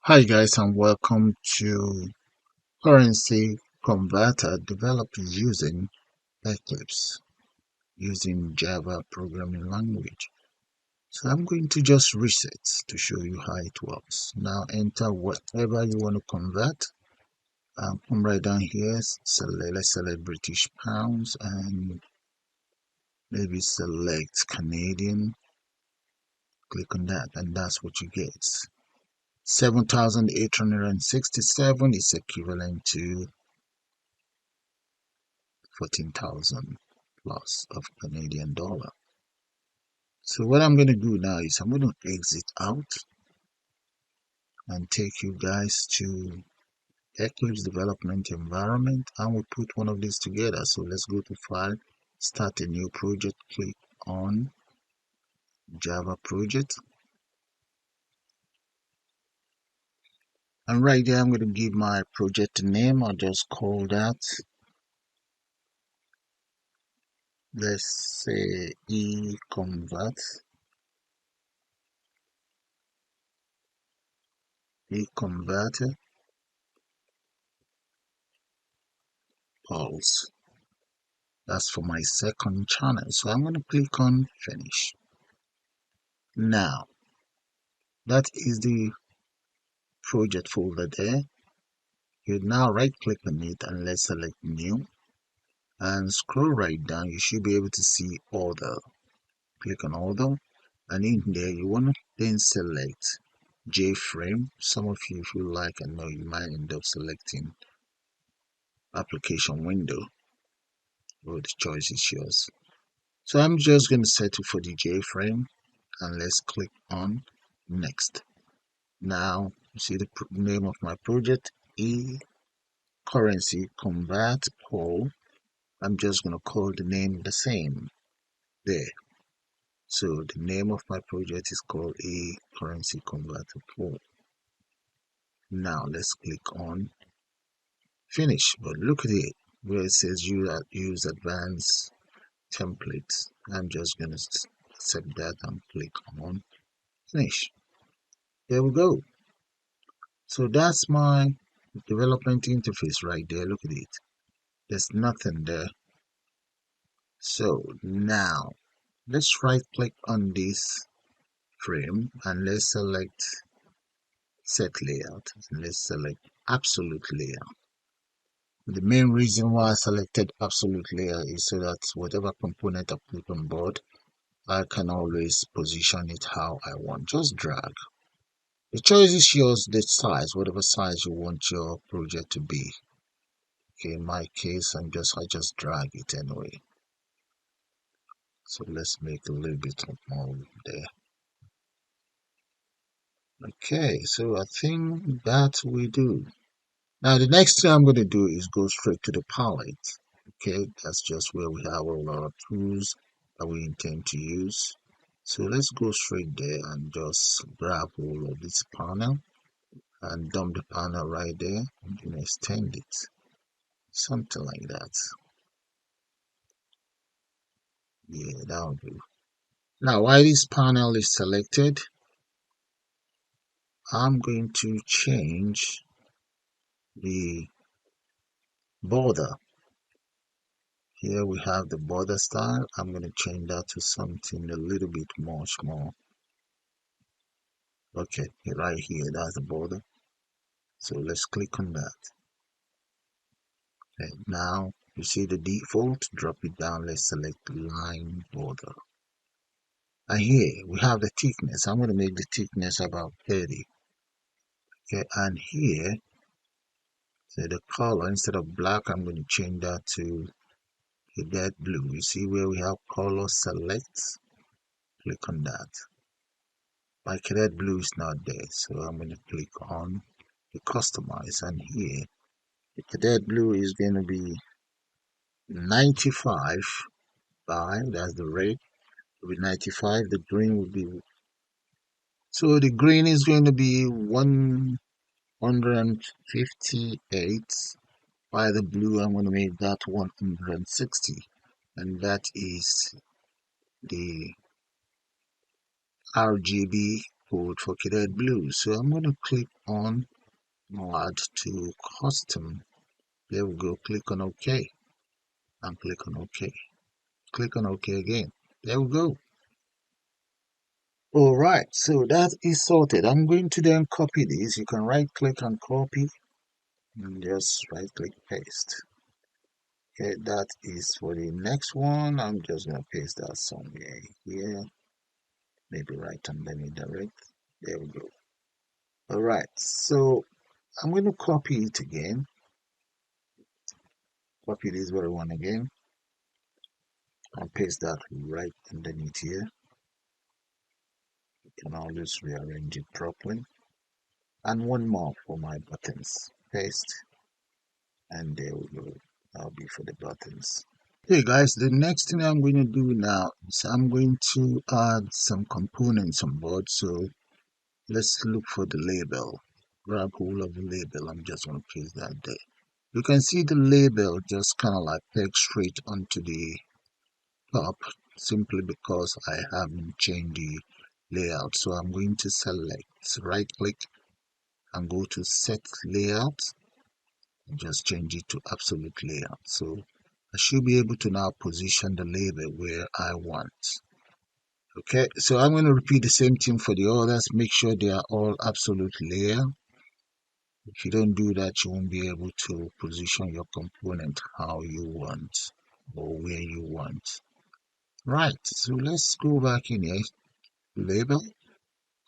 Hi guys, and welcome to currency converter developed using Eclipse using Java programming language. So I'm going to just reset to show you how it works. Now enter whatever you want to convert. Come right down here, let's select British pounds and maybe select Canadian. Click on that and that's what you get. 7,867 is equivalent to 14,000 plus of Canadian dollar. So what I'm going to do now is I'm going to exit out and take you guys to Eclipse development environment, and we'll put one of these together. So let's go to file, start a new project, click on Java project, and right there I'm going to give my project a name. I'll just call that, let's say, eConverter Pulse. That's for my second channel. So I'm going to click on finish. Now, that is the project folder there. You now right click on it and let's select new and scroll right down. You should be able to see order. Click on order, and in there you want to then select JFrame. Some of you, if you like, I know you might end up selecting application window, or the choice is yours. So I'm just going to settle for the JFrame and let's click on next. Now you see the name of my project, currency convert poll. I'm just going to call the name the same there. So the name of my project is called currency converter poll. Now let's click on finish. But look at it where it says use advanced templates. I'm just going to accept that and click on finish. There we go. So that's my development interface right there. Look at it. There's nothing there. So now let's right click on this frame and let's select set layout. Let's select absolute layout. The main reason why I selected absolute layout is so that whatever component I put on board, I can always position it how I want. Just drag. The choice is yours, the size, whatever size you want your project to be. Okay, in my case, I just drag it anyway. So let's make a little bit more there. Okay, so I think that we do. Now the next thing I'm going to do is go straight to the palette. Okay, that's just where we have all our tools that we intend to use. So let's go straight there and just grab all of this panel and dump the panel right there and extend it. Something like that. Yeah, that'll do. Now while this panel is selected, I'm going to change the border. Here we have the border style. I'm going to change that to something a little bit much more. Okay, right here, that's the border. So let's click on that. Okay, now you see the default, drop it down. Let's select the line border. And here we have the thickness. I'm going to make the thickness about 30. Okay, and here, so the color, instead of black, I'm going to change that to a dead blue. You see where we have color select? Click on that. My cadet blue is not there, so I'm going to click on the customize, and here the cadet blue is going to be 95 by, that's the red, will be 95. The green will be, so the green is going to be 158 by the blue. I'm going to make that 160, and that is the RGB code for cadet blue. So I'm going to click on add to custom. There we go. Click on OK and click on OK. Click on OK again. There we go. All right, so that is sorted. I'm going to then copy this. You can right click and copy and just right click paste. Okay, that is for the next one. I'm just gonna paste that somewhere here, maybe right underneath direct. There we go. All right, so I'm going to copy it again. Copy this very one again and paste that right underneath here. You can always rearrange it properly. And one more for my buttons. Paste, and there we go. That'll be for the buttons. Hey guys, the next thing I'm going to do now is I'm going to add some components on board. So let's look for the label. Grab hold of the label. I'm just going to paste that there. You can see the label just kind of like pegs straight onto the top simply because I haven't changed the layout. So I'm going to select, right click and go to set layout and just change it to absolute layout. So I should be able to now position the label where I want. Okay, so I'm going to repeat the same thing for the others. Make sure they are all absolute layer. If you don't do that, you won't be able to position your component how you want or where you want. Right, so let's go back in here. Label.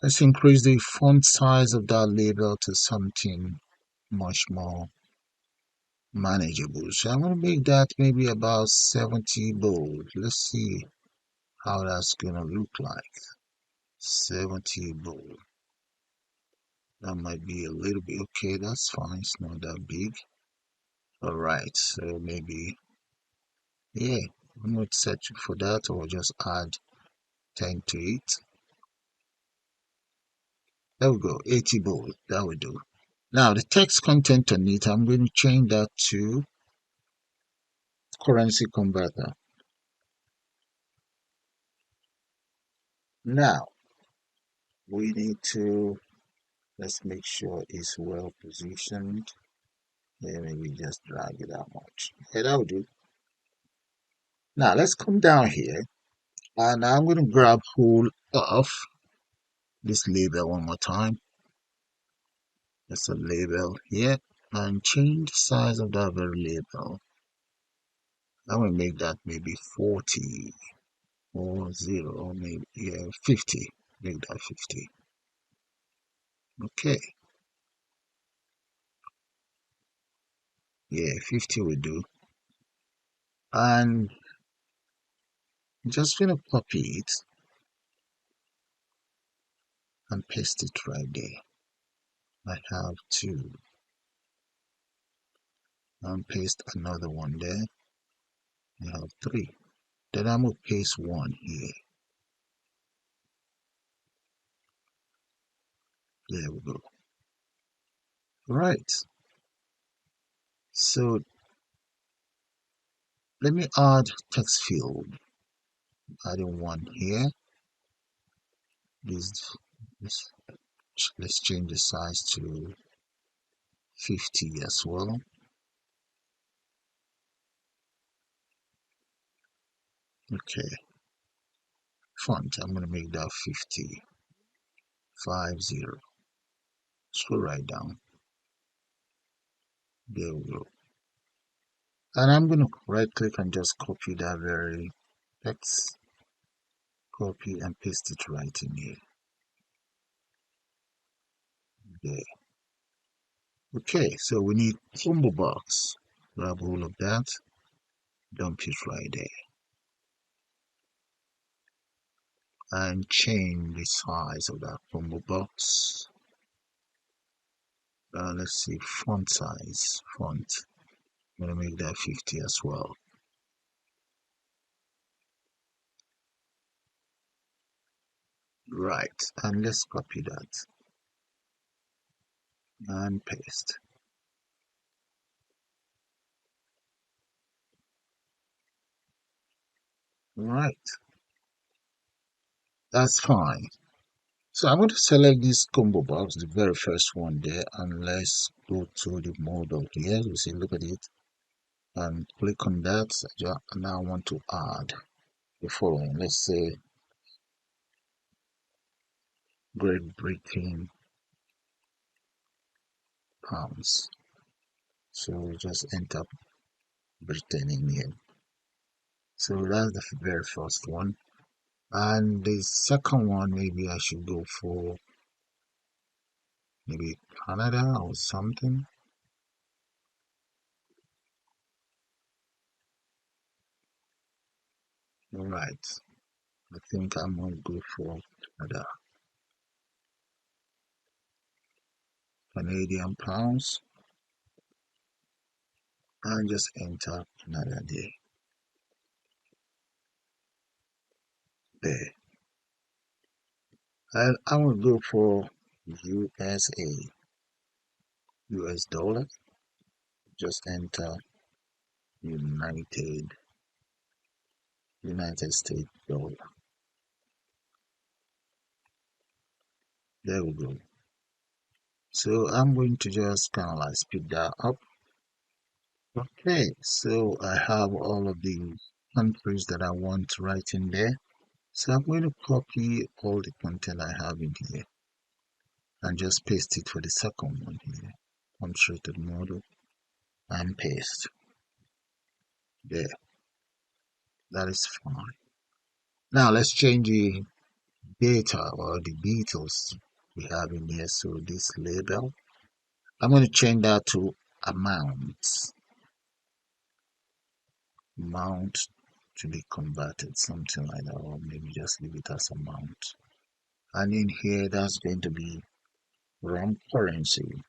Let's increase the font size of that label to something much more manageable. So I'm going to make that maybe about 70 bold. Let's see how that's going to look like. 70 bold. That might be a little bit okay. That's fine. It's not that big. All right. So maybe, yeah, I'm going to set for that or just add 10 to it. There we go. 80 bold. That will do. Now the text content on it, I'm going to change that to currency converter. Now we need to, let's make sure it's well positioned. Yeah, maybe just drag it that much. Okay, that will do. Now let's come down here and I'm going to grab hold of this label one more time. There's a label here and change the size of that very label. I'm going to make that maybe 40 or 0 or maybe 50. Make that 50. Okay, yeah, 50 will do. And I'm just going to copy it and paste it right there. I have two. And paste another one there. I have three. Then I'm going to paste one here. There we go. Right. So let me add text field. Adding one here. This, this, let's change the size to 50 as well. Okay. Font, I'm going to make that 50. 50. Scroll right down. There we go. And I'm going to right click and just copy that very text. Copy and paste it right in here. There. Okay, so we need combo box. Grab all of that. Dump it right there. And change the size of that combo box. Let's see, font size. Font. I'm going to make that 50 as well. Right, and let's copy that. And paste. Right. That's fine. So I'm going to select this combo box, the very first one there, and let's go to the model here. You see, look at it, and click on that. And now I want to add the following. Let's say Great Britain pounds. So just enter Britain in here. So that's the very first one. And the second one, maybe I should go for maybe Canada or something. All right. I think I'm gonna go for Canada. Canadian pounds, and just enter Canada there. And I will go for USA, US dollar. Just enter United States dollar. There we go. So I'm going to just kind of like speed that up. Okay, so I have all of the countries that I want to write in there. So I'm going to copy all the content I have in here and just paste it for the second one here. Come straight to the model and paste. There, that is fine. Now let's change the data or the details we have in here. So this label, I'm going to change that to amount to be converted, something like that, or maybe just leave it as amount. And in here, that's going to be wrong currency,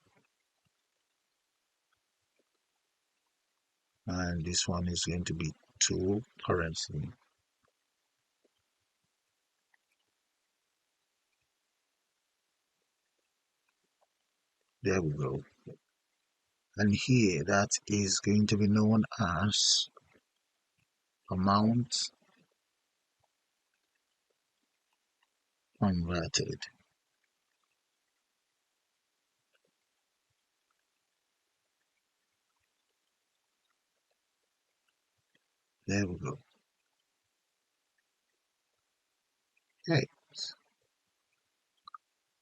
and this one is going to be to currency. There we go. And here, that is going to be known as amount converted. There we go. Okay.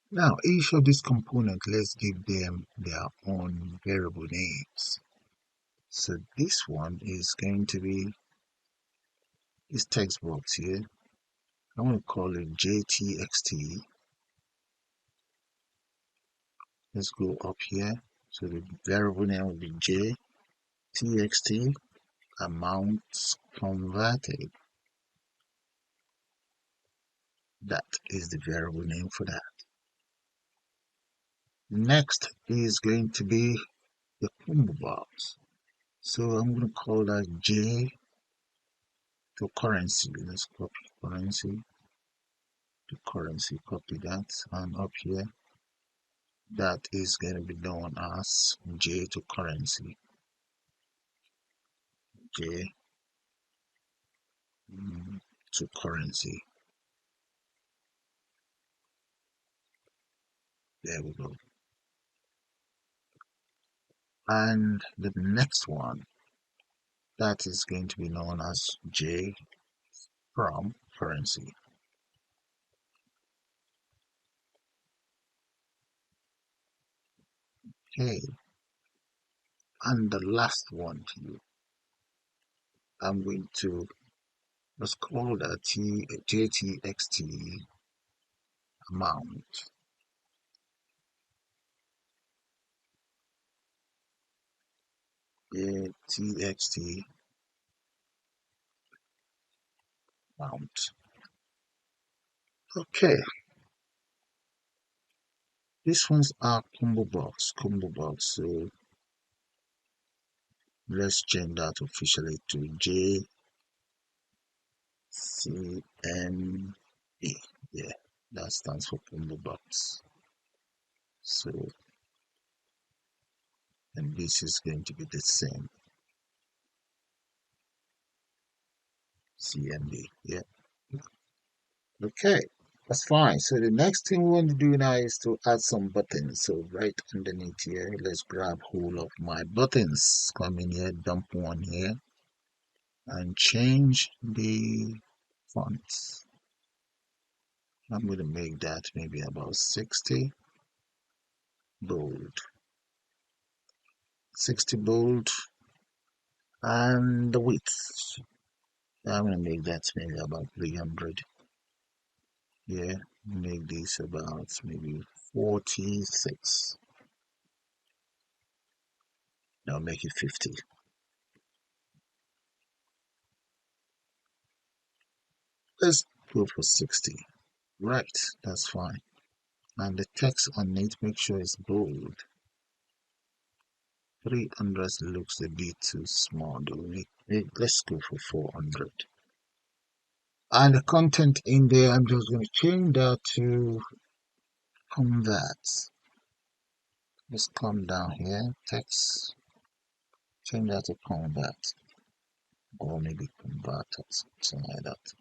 Now, each of these components, let's give them their own variable names. So this one is going to be this text box here. I'm going to call it JTXT. Let's go up here. So the variable name will be JTXT amounts converted. That is the variable name for that. Next is going to be the combo box. So I'm going to call that J to currency. Let's copy currency to currency. Copy that, and up here that is going to be known as J to currency. J to currency. There we go. And the next one, that is going to be known as J from currency. Okay, and the last one to you, I'm going to, let's call that JTXT amount. JTXT amount. Okay, this one's our combo box. So let's change that officially to JCMB. Yeah, that stands for combo box. So, and this is going to be the same. CMB. Yeah. Okay. That's fine. So the next thing we want to do now is to add some buttons. So right underneath here, let's grab hold of my buttons. Come in here, dump one here, and change the font. I'm going to make that maybe about 60 bold. 60 bold, and the width. I'm going to make that maybe about 300. Yeah, make this about maybe 46. Now make it 50. Let's go for 60. Right, that's fine. And the text on it, make sure it's bold. 300 looks a bit too small, though. Let's go for 400. And the content in there, I'm just going to change that to convert. Let's come down here, text, change that to convert, or maybe converter, something like that.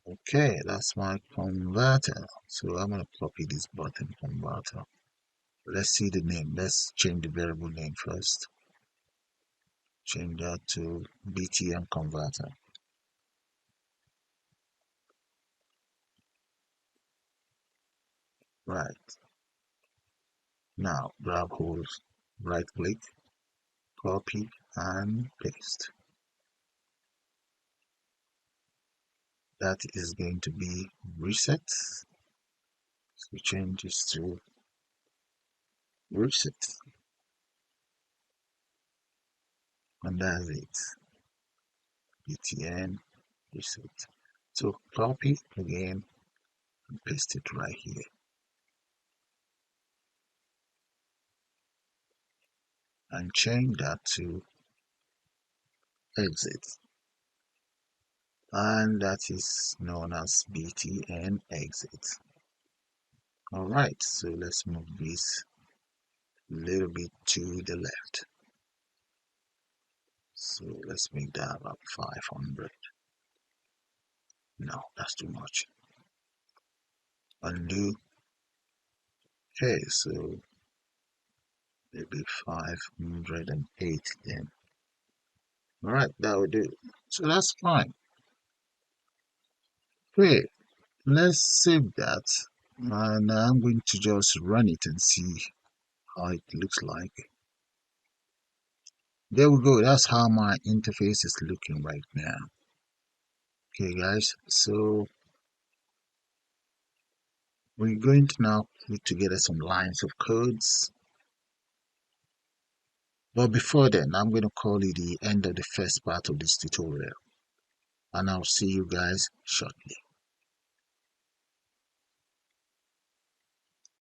Okay, that's my converter. So I'm going to copy this button converter. Let's see the name. Let's change the variable name first. Change that to BTN converter. Right. Now grab hold, right click, copy and paste. That is going to be reset. So change this to reset. And that's it. BTN reset. So copy again and paste it right here. And change that to exit. And that is known as BTN exit. Alright, so let's move this a little bit to the left. So let's make that about 500. No, that's too much. Undo. Okay, so maybe 508 then. Alright, that will do. So that's fine. Great. Let's save that. And I'm going to just run it and see how it looks like. There we go. That's how my interface is looking right now. Okay, guys. So we're going to now put together some lines of codes. But before then, I'm going to call it the end of the first part of this tutorial. And I'll see you guys shortly.